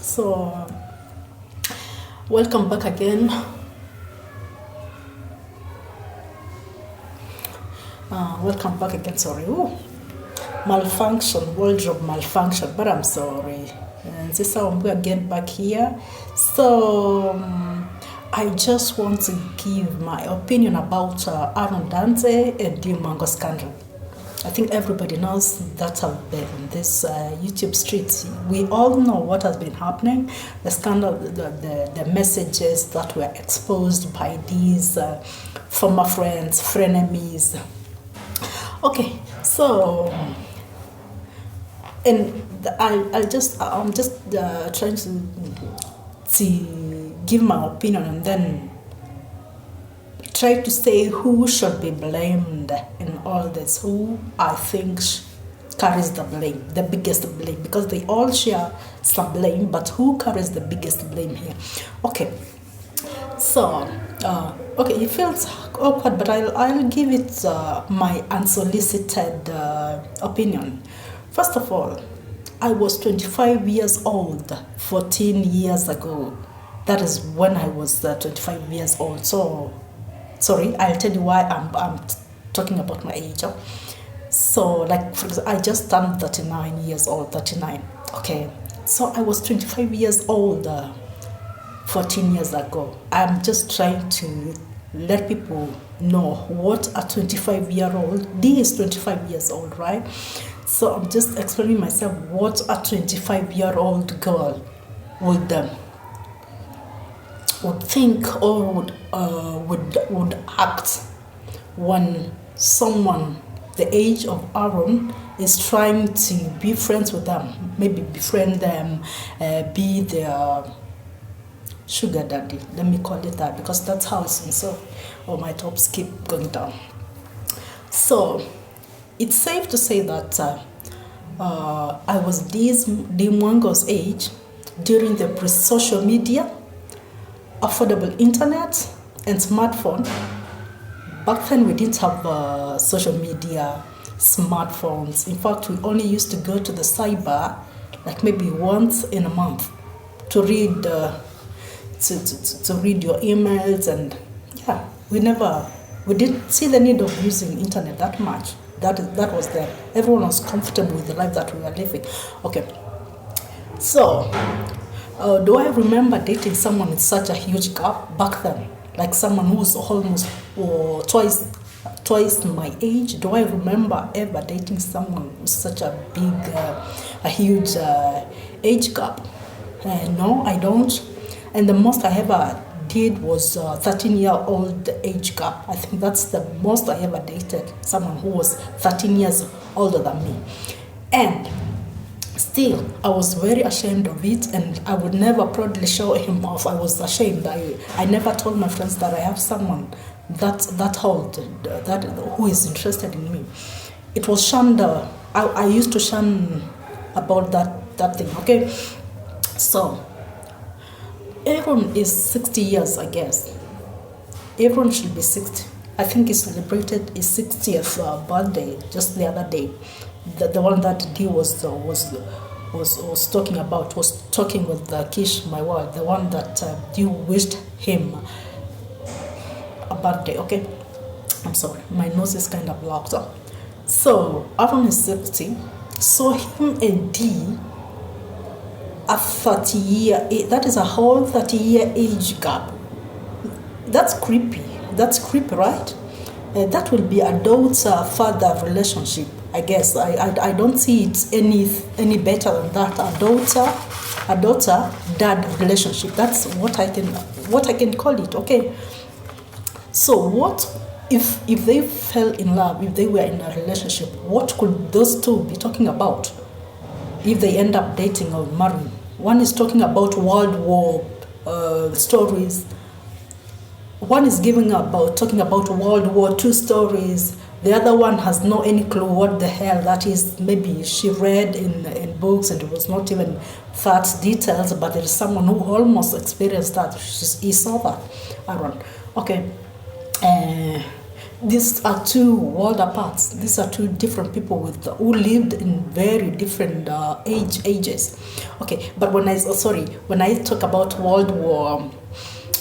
So, welcome back again. Welcome back again. Sorry. Ooh. Malfunction, wardrobe malfunction, but I'm sorry. And this is how I'm again back here. So, I just want to give my opinion about Aaron Dante and the Mango scandal. I think everybody knows that I've been in this YouTube streets. We all know what has been happening. The scandal, the messages that were exposed by these former friends, frenemies. Okay, so and I'm just trying to give my opinion and then try to say who should be blamed in all this, who I think carries the blame, the biggest blame, because they all share some blame, but who carries the biggest blame here? Okay, so okay, it feels awkward, but I'll give it my unsolicited opinion. First of all, I was 25 years old 14 years ago. That is when I was 25 years old. So sorry, I'll tell you why I'm talking about my age. So, like, for example, I just turned 39 years old, 39. Okay, so I was 25 years old 14 years ago. I'm just trying to let people know what a 25-year-old, this is 25 years old, right? So I'm just explaining myself what a 25-year-old girl would think or would act when someone the age of Aaron is trying to be friends with them, maybe befriend them, be their sugar daddy. Let me call it that because that's how it's been. So, oh, my tops keep going down. So, it's safe to say that I was this Dimwango's age during the pre-social media, affordable internet, and smartphone. Back then, we didn't have social media, smartphones. In fact, we only used to go to the cyber like maybe once in a month to read to read your emails, and yeah, we didn't see the need of using internet that much. That was there. Everyone was comfortable with the life that we were living. Okay, so do I remember dating someone with such a huge gap back then? Like someone who's almost twice my age. Do I remember ever dating someone with such a big, a huge age gap? No, I don't. And the most I ever did was 13-year-old age gap. I think that's the most I ever dated, someone who was 13 years older than me. And still, I was very ashamed of it, and I would never proudly show him off. I was ashamed. I never told my friends that I have someone that old, that who is interested in me. It was shunned. I used to shun about that thing. Okay, so Aaron is 60 years, I guess. Aaron should be 60. I think he celebrated his 60th birthday just the other day. The one that Dee was talking about, was talking with Kish, my wife, the one that Dee wished him a birthday. Okay, I'm sorry, my nose is kind of blocked up. So Aaron is 60. So him and Dee, a 30-year, that is a whole 30-year age gap. That's creepy. That's creepy, right? That will be a daughter-father relationship. I guess I don't see it any better than that. A daughter-dad relationship. That's what I can call it. Okay. So what if they fell in love? If they were in a relationship, what could those two be talking about? If they end up dating or marrying, one is talking about World War stories. One is talking about World War II stories. The other one has no any clue what the hell that is. Maybe she read in books and it was not even that details, but there is someone who almost experienced that. He saw that. Aaron. Okay. these are two world apart. These are two different people who lived in very different ages. Okay, but when I talk about World War.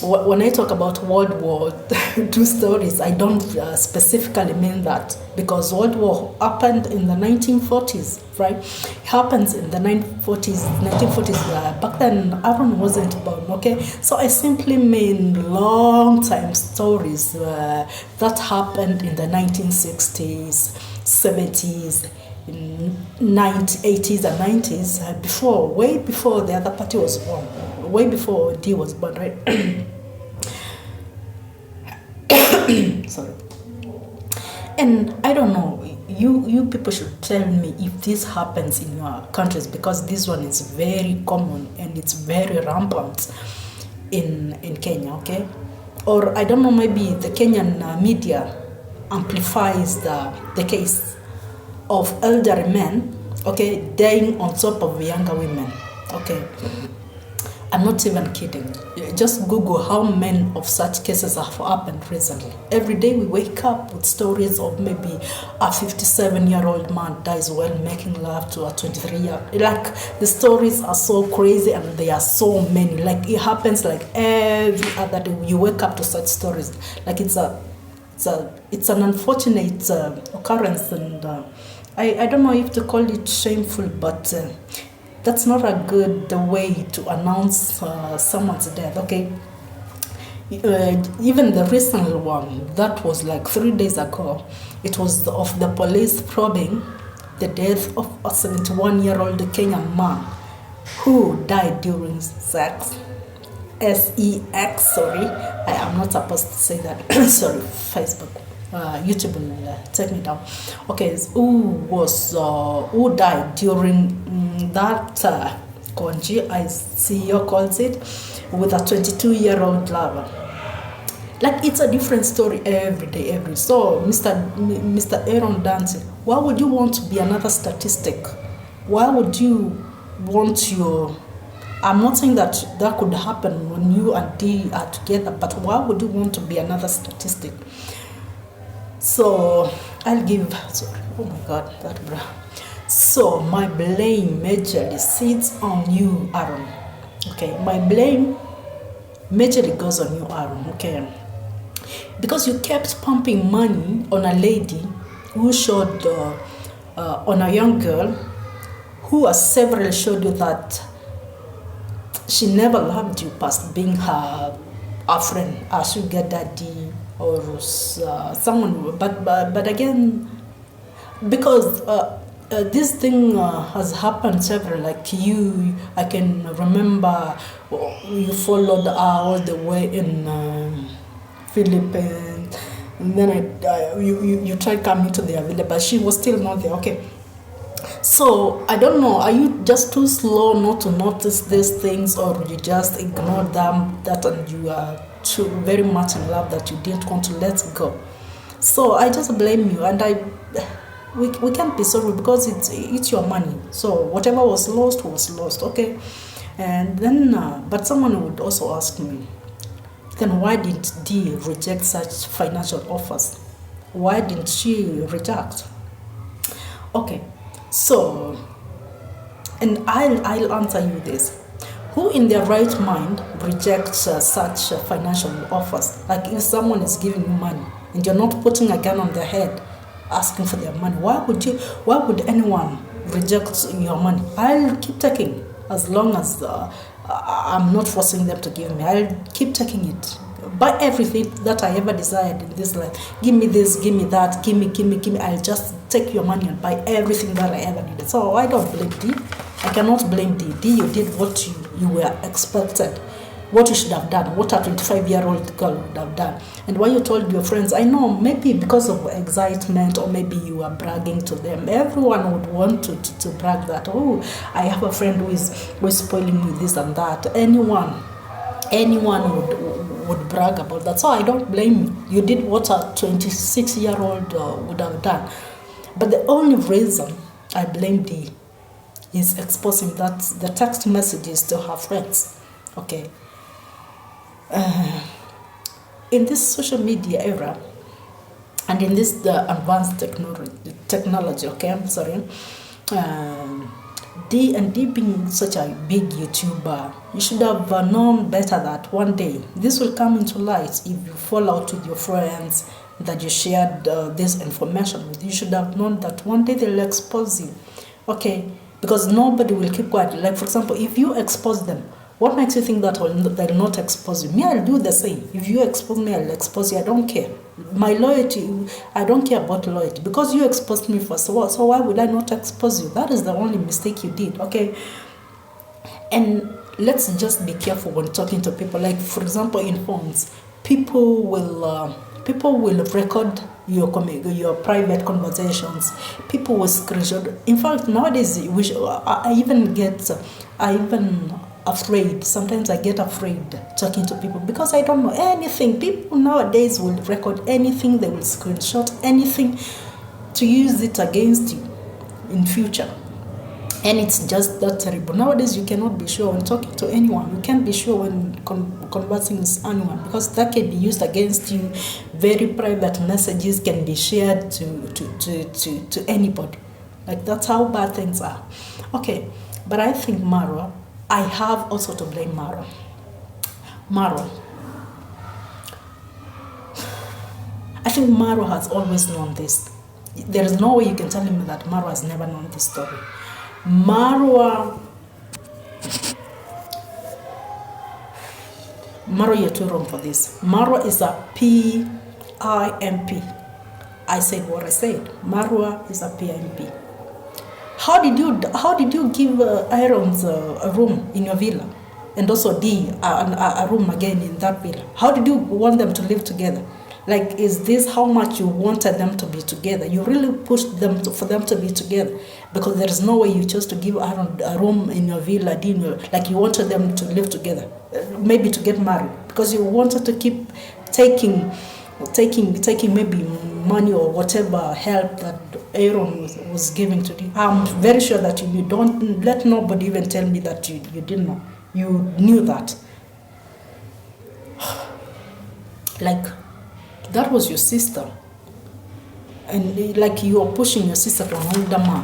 When I talk about World War II stories, I don't specifically mean that, because World War happened in the 1940s, right? It happens in the 1940s. Back then, Aaron wasn't born, okay? So I simply mean long time stories that happened in the 1960s, 70s, 80s and 90s, way before the other party was born, way before D was born, right? Sorry. And I don't know, you people should tell me if this happens in your countries, because this one is very common and it's very rampant in Kenya, okay? Or I don't know, maybe the Kenyan media amplifies the case of elderly men, okay, dying on top of younger women, okay? I'm not even kidding. Just Google how many of such cases have happened recently. Every day we wake up with stories of maybe a 57-year-old man dies while making love to a 23-year-old. Like, the stories are so crazy and there are so many. Like, it happens like every other day. You wake up to such stories. Like, it's an unfortunate occurrence, and I don't know if to call it shameful, but that's not a good way to announce someone's death, okay? Even the recent one, that was like 3 days ago, it was of the police probing the death of a 71-year-old Kenyan man who died during sex. S-E-X, sorry. I am not supposed to say that. Sorry, Facebook. YouTube will take me down. Okay, who died during that conji, as CEO calls it, with a 22-year-old lover. Like, it's a different story every day. So, Mr. Aaron Dante, why would you want to be another statistic? Why would you want your... I'm not saying that could happen when you and D are together, but why would you want to be another statistic? So, I'll give... Sorry. Oh my God, that bra. So, my blame majorly sits on you, Aaron. Okay, my blame majorly goes on you, Aaron. Okay, because you kept pumping money on a lady who showed on a young girl who has several showed you that she never loved you past being her friend, a sugar daddy, or someone. But again, because this thing has happened several, like you, I can remember you followed her all the way in Philippines, and then you tried coming to the village, but she was still not there, okay? So, I don't know, are you just too slow not to notice these things, or you just ignore them, and you are too very much in love that you didn't want to let go? So, I just blame you, and we can't be sorry, because it's your money. So, whatever was lost, okay? And then, but someone would also ask me, then why did D reject such financial offers? Why didn't she reject? Okay. So, and I'll answer you this. Who in their right mind rejects such financial offers? Like, if someone is giving you money and you're not putting a gun on their head asking for their money, why would anyone reject your money? I'll keep taking, as long as I'm not forcing them to give me. I'll keep taking it. Buy everything that I ever desired in this life. Give me this, give me that, give me. I'll just take your money and buy everything that I ever needed. So I don't blame D. I cannot blame D. D, you did what you were expected. What you should have done, what a 25-year-old girl would have done. And why you told your friends, I know, maybe because of excitement, or maybe you were bragging to them. Everyone would want to brag that, oh, I have a friend who is spoiling me this and that. Anyone would brag about that. So I don't blame you. You did what a 26-year-old would have done. But the only reason I blame D is exposing the text messages to her friends. Okay. In this social media era, And in this the advanced technology, okay, I'm sorry, D being such a big YouTuber, you should have known better that one day this will come into light. If you fall out with your friends that you shared this information with, you should have known that one day they'll expose you, okay? Because nobody will keep quiet. Like, for example, if you expose them, what makes you think that they'll not expose you? Me, I'll do the same. If you expose me, I'll expose you. I don't care. My loyalty, I don't care about loyalty. Because you exposed me first, so why would I not expose you? That is the only mistake you did, okay? And let's just be careful when talking to people. Like, for example, in phones, people will record your private conversations. People will screenshot. In fact, nowadays, I even afraid. Sometimes I get afraid talking to people because I don't know anything. People nowadays will record anything. They will screenshot anything to use it against you in future. And it's just that terrible. Nowadays, you cannot be sure when talking to anyone. You can't be sure when conversing with anyone, because that can be used against you. Very private messages can be shared to anybody. Like, that's how bad things are. Okay, but I think I have also to blame Maro. I think Maro has always known this. There is no way you can tell him that Maro has never known this story. Maro, you're too wrong for this. Maro is a PIMP. I said what I said. Maro is a PIMP. How did you give Irons a room in your villa, and also D a room again in that villa? How did you want them to live together? Like, is this how much you wanted them to be together? You really pushed them for them to be together, because there is no way you chose to give Aaron a room in your villa, like you wanted them to live together, maybe to get married, because you wanted to keep taking maybe money or whatever help that Aaron was giving to you. I'm very sure that you don't let nobody even tell me that you didn't know. You knew that. Like, that was your sister, and like you are pushing your sister to an older man.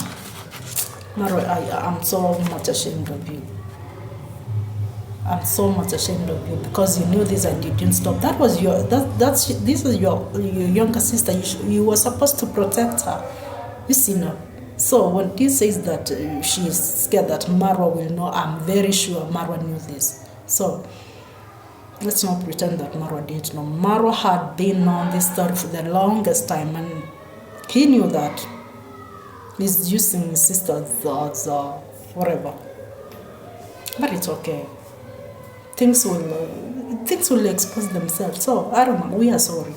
Maro, I'm so much ashamed of you. I'm so much ashamed of you, because you knew this and you didn't stop. That was this is your younger sister. You were supposed to protect her. You see now. So when he says that she is scared that Maro will know, I'm very sure Maro knew this. So let's not pretend that Maro didn't know. Maro had been on this story for the longest time, and he knew that he's using his sister as whatever. But it's okay. Things will expose themselves. So I don't know. We are sorry.